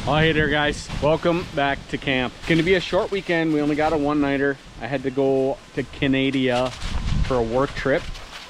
Oh, hey there guys, welcome back to camp. It's gonna be a short weekend. We only got a one-nighter. I had to go to Canada for a work trip.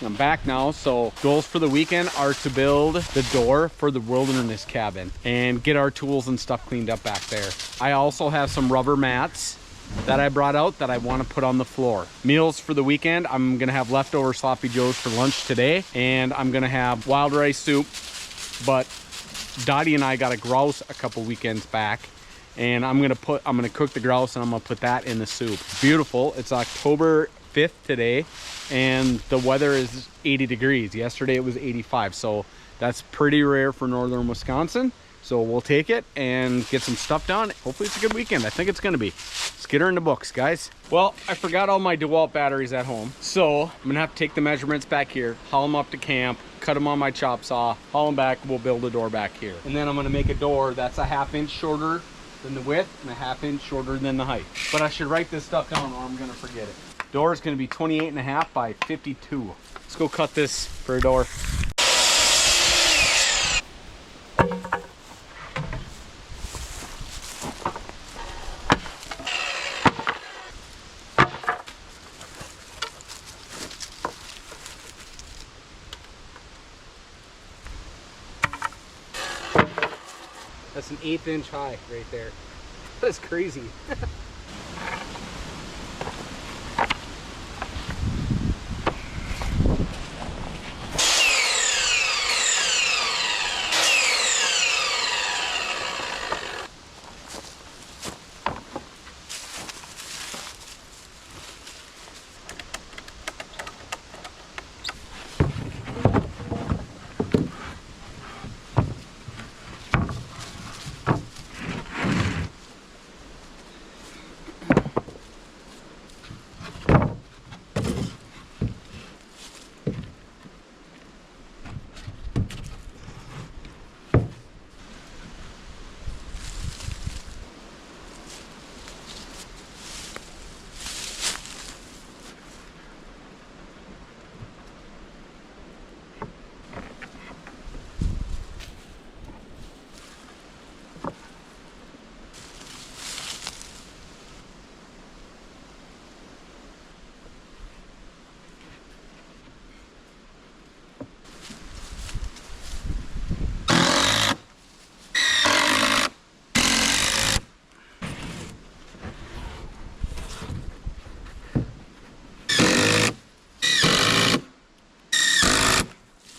I'm back now, so goals for the weekend are to build the door for the wilderness cabin and get our tools and stuff cleaned up back there. I also have some rubber mats that I brought out that I want to put on the floor. Meals for the weekend, I'm gonna have leftover sloppy joes for lunch today, and I'm gonna have wild rice soup. But Dottie and I got a grouse a couple weekends back, and I'm gonna cook the grouse and I'm gonna put that in the soup. Beautiful. It's October 5th today, and the weather is 80 degrees. Yesterday it was 85, so that's pretty rare for northern Wisconsin. So we'll take it and get some stuff done. Hopefully it's a good weekend. I think it's gonna be. Let's get her in the books, guys. Well, I forgot all my DeWalt batteries at home, so I'm gonna have to take the measurements back here, haul them up to camp, cut them on my chop saw, haul them back, we'll build a door back here. And then I'm gonna make a door that's a 1/2 inch shorter than the width and a 1/2 inch shorter than the height. But I should write this stuff down or I'm gonna forget it. Door is gonna be 28.5 by 52. Let's go cut this for a door. That's an 1/8 inch high right there. That's crazy.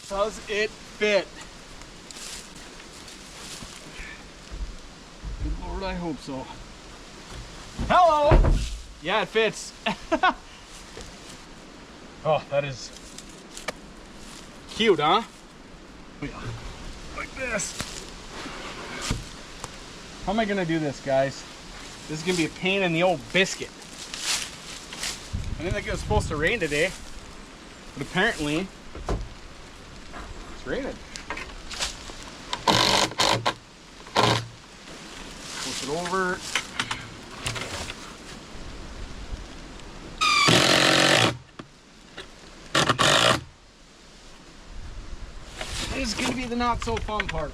Does it fit? Good Lord, I hope so. Hello! Yeah, it fits. Oh, that is cute, huh? Like this. How am I gonna do this, guys? This is gonna be a pain in the old biscuit. I didn't think it was supposed to rain today, but apparently it's raining. Flip it over. This is gonna be the not so fun part.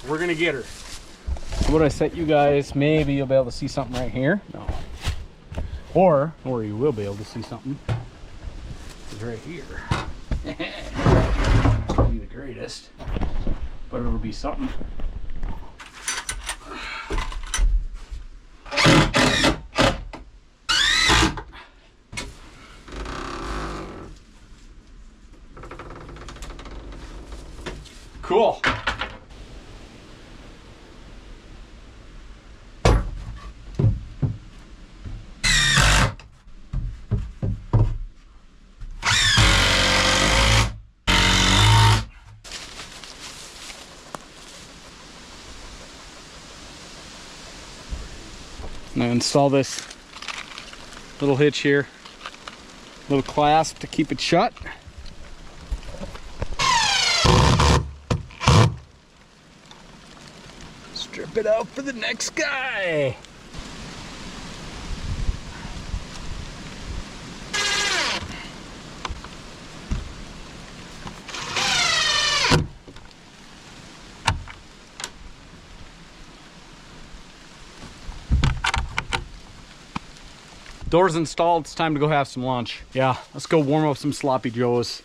We're gonna get her. What I set you guys, maybe you'll be able to see something right here. No. Or you will be able to see something. It's right here. Won't be the greatest, but it'll be something. Cool. I'm gonna install this little hitch here, little clasp to keep it shut. Strip it out for the next guy. Doors installed, it's time to go have some lunch. Yeah, let's go warm up some sloppy joes.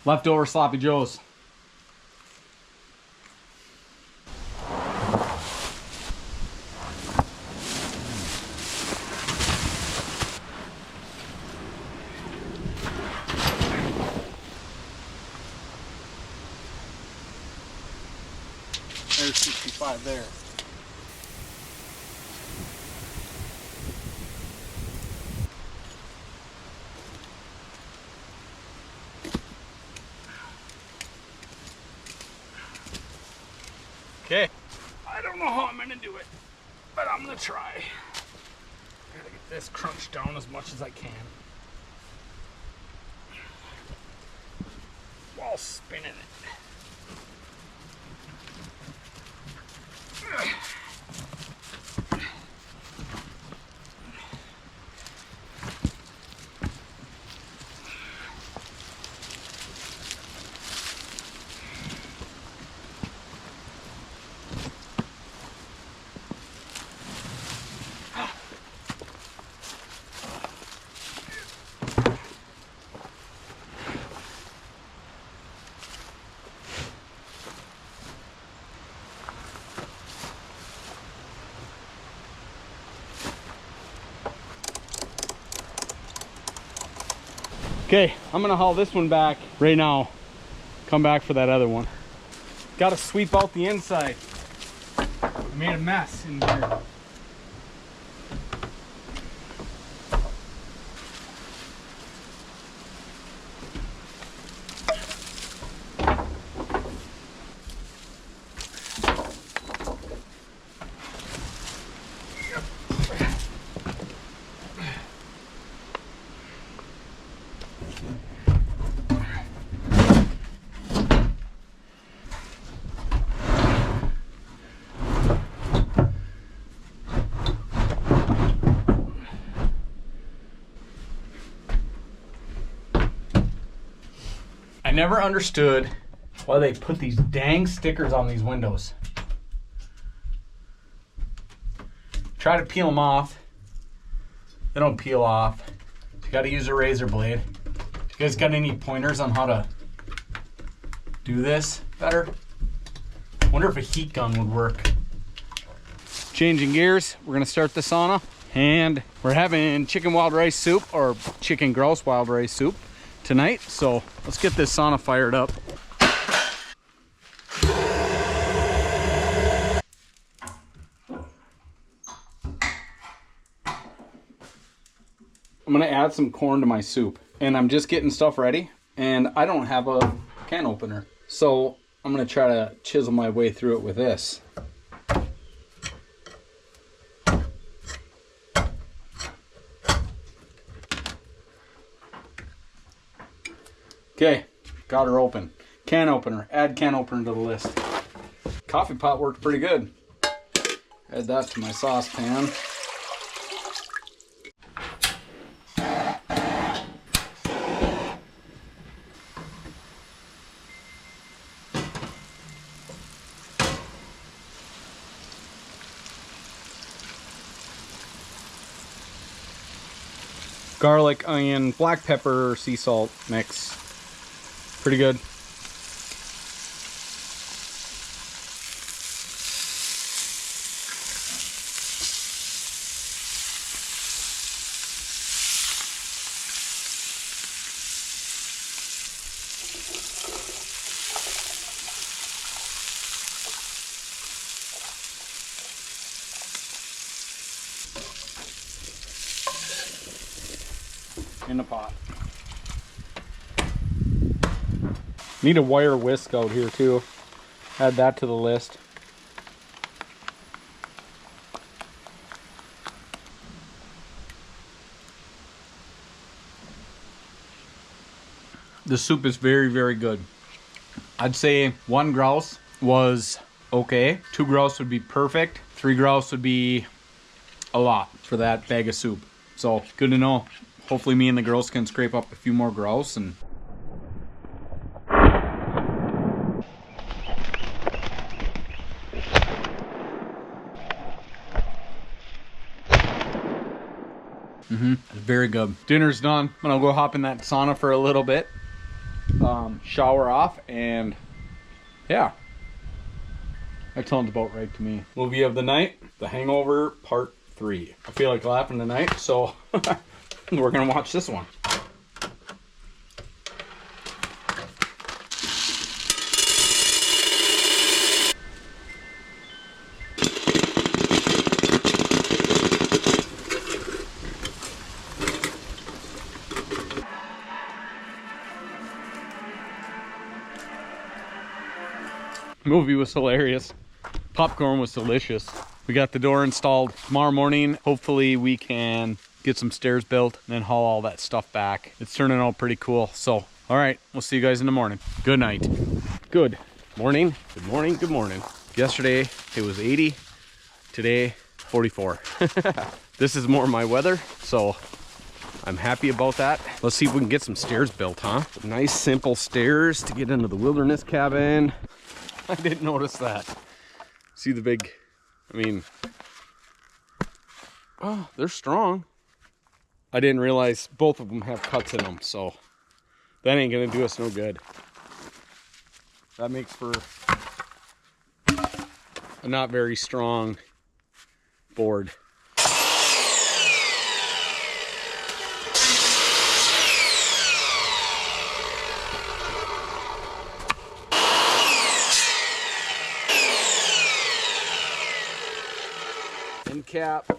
Leftover sloppy joes. There's 65 there. Okay. I don't know how I'm gonna do it, but I'm gonna try. Gotta get this crunched down as much as I can while spinning it. Okay, I'm gonna haul this one back right now. Come back for that other one. Gotta sweep out the inside. I made a mess in here. I never understood why they put these dang stickers on these windows. Try to peel them off. They don't peel off. You gotta use a razor blade. You guys got any pointers on how to do this better? Wonder if a heat gun would work. Changing gears, we're gonna start the sauna. And we're having chicken wild rice soup, or chicken grouse wild rice soup tonight. So let's get this sauna fired up. I'm gonna add some corn to my soup, and I'm just getting stuff ready, and I don't have a can opener. So I'm gonna try to chisel my way through it with this. Okay, got her open. Can opener, add can opener to the list. Coffee pot worked pretty good. Add that to my saucepan. Garlic, onion, black pepper, sea salt mix. Pretty good. In the pot. Need a wire whisk out here too. Add that to the list. The soup is very, very good. I'd say 1 grouse was okay. 2 grouse would be perfect. 3 grouse would be a lot for that bag of soup. So good to know. Hopefully me and the girls can scrape up a few more grouse. And very good. Dinner's done. I'm gonna go hop in that sauna for a little bit, shower off, and yeah, that sounds about right to me. Movie of the night, The Hangover Part 3. I feel like laughing tonight, so we're gonna watch this one. Movie was hilarious. Popcorn was delicious. We got the door installed. Tomorrow morning, hopefully we can get some stairs built and then haul all that stuff back. It's turning out pretty cool. So, all right, we'll see you guys in the morning. Good night. Good morning. Good morning. Good morning. Yesterday it was 80. Today 44. This is more my weather, so I'm happy about that. Let's see if we can get some stairs built, huh? Nice simple stairs to get into the wilderness cabin. I didn't notice that. See the big, I mean, oh, they're strong. I didn't realize both of them have cuts in them, so that ain't gonna do us no good. That makes for a not very strong board. Cap,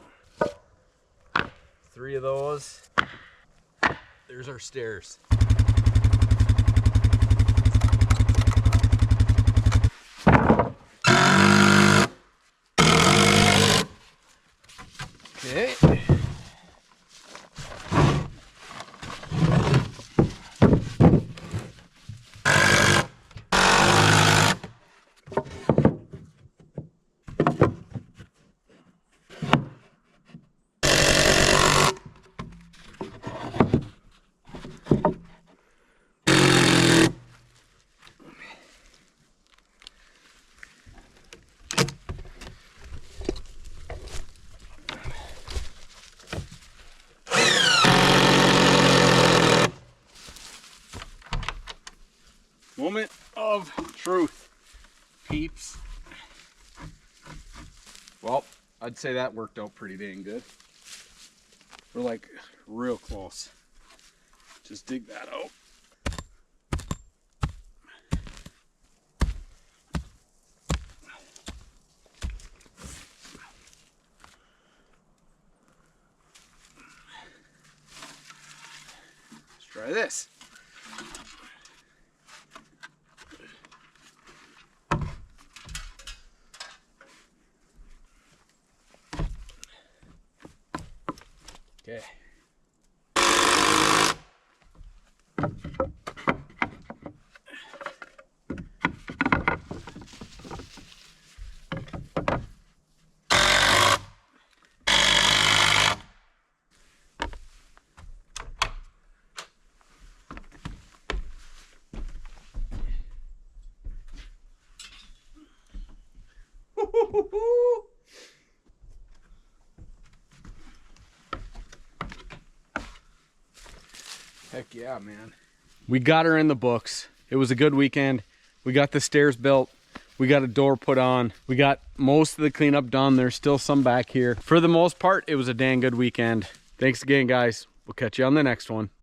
3 of those. There's our stairs. Okay. Moment of truth, peeps. Well, I'd say that worked out pretty dang good. We're like real close. Just dig that out. Let's try this. Okay. Heck yeah, man. We got her in the books. It was a good weekend. We got the stairs built. We got a door put on. We got most of the cleanup done. There's still some back here. For the most part, it was a dang good weekend. Thanks again, guys. We'll catch you on the next one.